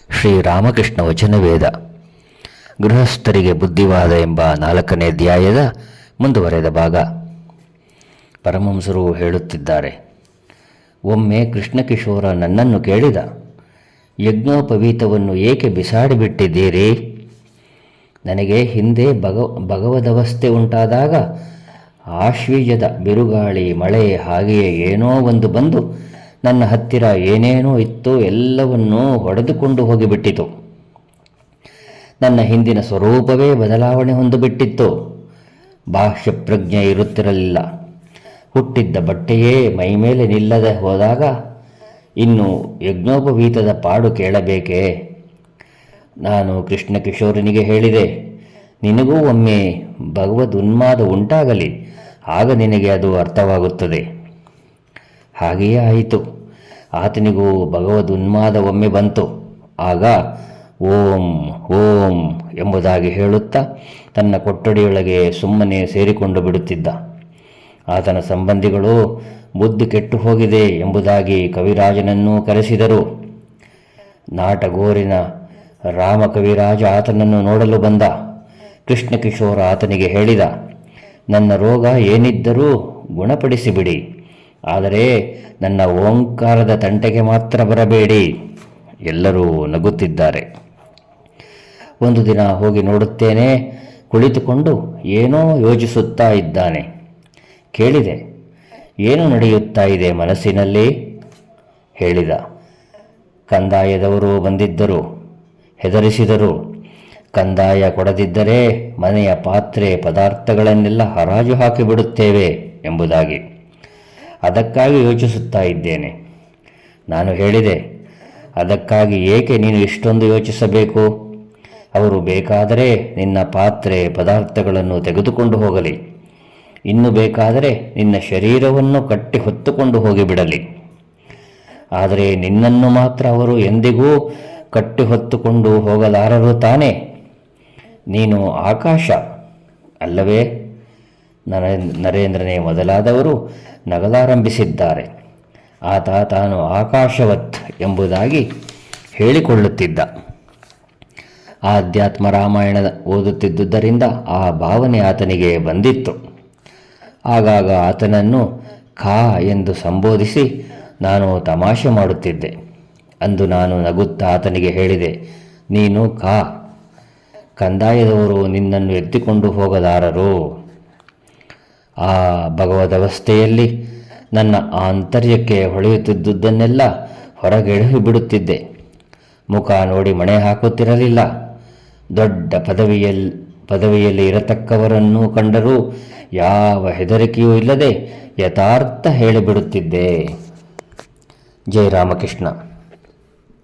ಶ್ರೀರಾಮಕೃಷ್ಣ ವಚನವೇದ ಗೃಹಸ್ಥರಿಗೆ ಬುದ್ಧಿವಾದ ಎಂಬ 4ನೇ ಅಧ್ಯಾಯದ ಮುಂದುವರೆದ ಭಾಗ. ಪರಮಹಂಸರು ಹೇಳುತ್ತಿದ್ದಾರೆ, ಒಮ್ಮೆ ಕೃಷ್ಣಕಿಶೋರ ನನ್ನನ್ನು ಕೇಳಿದ, ಯಜ್ಞೋಪವೀತವನ್ನು ಏಕೆ ಬಿಸಾಡಿಬಿಟ್ಟಿದ್ದೀರಿ? ನನಗೆ ಹಿಂದೆ ಭಗವದವಸ್ಥೆ ಉಂಟಾದಾಗ ಆಶ್ವೀಜದ ಬಿರುಗಾಳಿ, ಮಳೆ ಹಾಗೆಯೇ ಏನೋ ಒಂದು ಬಂದು ನನ್ನ ಹತ್ತಿರ ಏನೇನೋ ಇತ್ತು ಎಲ್ಲವನ್ನೂ ಹೊಡೆದುಕೊಂಡು ಹೋಗಿಬಿಟ್ಟಿತು. ನನ್ನ ಹಿಂದಿನ ಸ್ವರೂಪವೇ ಬದಲಾವಣೆ ಹೊಂದಿಬಿಟ್ಟಿತ್ತು. ಬಾಹ್ಯ ಪ್ರಜ್ಞೆ ಇರುತ್ತಿರಲಿಲ್ಲ. ಹುಟ್ಟಿದ್ದ ಬಟ್ಟೆಯೇ ಮೈಮೇಲೆ ನಿಲ್ಲದೆ ಹೋದಾಗ ಇನ್ನು ಯಜ್ಞೋಪವೀತದ ಪಾಡು ಕೇಳಬೇಕೇ? ನಾನು ಕೃಷ್ಣಕಿಶೋರನಿಗೆ ಹೇಳಿದೆ, ನಿನಗೂ ಒಮ್ಮೆ ಭಗವದುನ್ಮಾದ ಉಂಟಾಗಲಿ, ಆಗ ನಿನಗೆ ಅದು ಅರ್ಥವಾಗುತ್ತದೆ. ಹಾಗೆಯೇ ಆಯಿತು. ಆತನಿಗೂ ಭಗವದುನ್ಮಾದ ಒಮ್ಮೆ ಬಂತು. ಆಗ ಓಂ ಓಂ ಎಂಬುದಾಗಿ ಹೇಳುತ್ತಾ ತನ್ನ ಕೊಠಡಿಯೊಳಗೆ ಸುಮ್ಮನೆ ಸೇರಿಕೊಂಡು ಬಿಡುತ್ತಿದ್ದ. ಆತನ ಸಂಬಂಧಿಗಳು ಬುದ್ಧಿ ಕೆಟ್ಟು ಹೋಗಿದೆ ಎಂಬುದಾಗಿ ಕವಿರಾಜನನ್ನು ಕರೆಸಿದರು. ನಾಟಗೋರಿನ ರಾಮ ಕವಿರಾಜ ಆತನನ್ನು ನೋಡಲು ಬಂದ. ಕೃಷ್ಣಕಿಶೋರ ಆತನಿಗೆ ಹೇಳಿದ, ನನ್ನ ರೋಗ ಏನಿದ್ದರೂ ಗುಣಪಡಿಸಿಬಿಡಿ, ಆದರೆ ನನ್ನ ಓಂಕಾರದ ತಂಟೆಗೆ ಮಾತ್ರ ಬರಬೇಡಿ. ಎಲ್ಲರೂ ನಗುತ್ತಿದ್ದಾರೆ. ಒಂದು ದಿನ ಹೋಗಿ ನೋಡುತ್ತೇನೆ, ಕುಳಿತುಕೊಂಡು ಏನೋ ಯೋಚಿಸುತ್ತಾ ಇದ್ದಾನೆ. ಕೇಳಿದೆ, ಏನು ನಡೆಯುತ್ತಾ ಇದೆ ಮನಸ್ಸಿನಲ್ಲಿ? ಹೇಳಿದ, ಕಂದಾಯದವರು ಬಂದಿದ್ದರು, ಹೆದರಿಸಿದರು. ಕಂದಾಯ ಕೊಡದಿದ್ದರೆ ಮನೆಯ ಪಾತ್ರೆ ಪದಾರ್ಥಗಳನ್ನೆಲ್ಲ ಹರಾಜು ಹಾಕಿಬಿಡುತ್ತೇವೆ ಎಂಬುದಾಗಿ. ಅದಕ್ಕಾಗಿ ಯೋಚಿಸುತ್ತಾ ಇದ್ದೇನೆ. ನಾನು ಹೇಳಿದೆ, ಅದಕ್ಕಾಗಿ ಏಕೆ ನೀನು ಇಷ್ಟೊಂದು ಯೋಚಿಸಬೇಕು? ಅವರು ಬೇಕಾದರೆ ನಿನ್ನ ಪಾತ್ರೆ ಪದಾರ್ಥಗಳನ್ನು ತೆಗೆದುಕೊಂಡು ಹೋಗಲಿ, ಇನ್ನು ಬೇಕಾದರೆ ನಿನ್ನ ಶರೀರವನ್ನು ಕಟ್ಟಿ ಹೊತ್ತುಕೊಂಡು ಹೋಗಿಬಿಡಲಿ. ಆದರೆ ನಿನ್ನನ್ನು ಮಾತ್ರ ಅವರು ಎಂದಿಗೂ ಕಟ್ಟಿ ಹೊತ್ತುಕೊಂಡು ಹೋಗಲಾರರು ತಾನೇ? ನೀನು ಆಕಾಶ ಅಲ್ಲವೇ? ನರೇಂದ್ರನೇ ಮೊದಲಾದವರು ನಗಲಾರಂಭಿಸಿದ್ದಾರೆ. ಆತ ತಾನು ಆಕಾಶವತ್ ಎಂಬುದಾಗಿ ಹೇಳಿಕೊಳ್ಳುತ್ತಿದ್ದ. ಆಧ್ಯಾತ್ಮ ರಾಮಾಯಣ ಓದುತ್ತಿದ್ದುದರಿಂದ ಆ ಭಾವನೆ ಆತನಿಗೆ ಬಂದಿತ್ತು. ಆಗಾಗ ಆತನನ್ನು ಖಾ ಎಂದು ಸಂಬೋಧಿಸಿ ನಾನು ತಮಾಷೆ ಮಾಡುತ್ತಿದ್ದೆ. ಅಂದು ನಾನು ನಗುತ್ತಾ ಆತನಿಗೆ ಹೇಳಿದೆ, ನೀನು ಖಾ, ಕಂದಾಯದವರು ನಿನ್ನನ್ನು ಎತ್ತಿಕೊಂಡು ಹೋಗಲಾರರು. ಆ ಭಗವದವಸ್ಥೆಯಲ್ಲಿ ನನ್ನ ಆಂತರ್ಯಕ್ಕೆ ಹೊಳೆಯುತ್ತಿದ್ದುದನ್ನೆಲ್ಲ ಹೊರಗೆಳೆದು ಬಿಡುತ್ತಿದ್ದೆ. ಮುಖ ನೋಡಿ ಮಣೆ ಹಾಕುತ್ತಿರಲಿಲ್ಲ. ದೊಡ್ಡ ಪದವಿಯಲ್ಲಿ ಇರತಕ್ಕವರನ್ನು ಕಂಡರೂ ಯಾವ ಹೆದರಿಕೆಯೂ ಇಲ್ಲದೆ ಯಥಾರ್ಥ ಹೇಳಿಬಿಡುತ್ತಿದ್ದೆ. ಜೈ ರಾಮಕೃಷ್ಣ.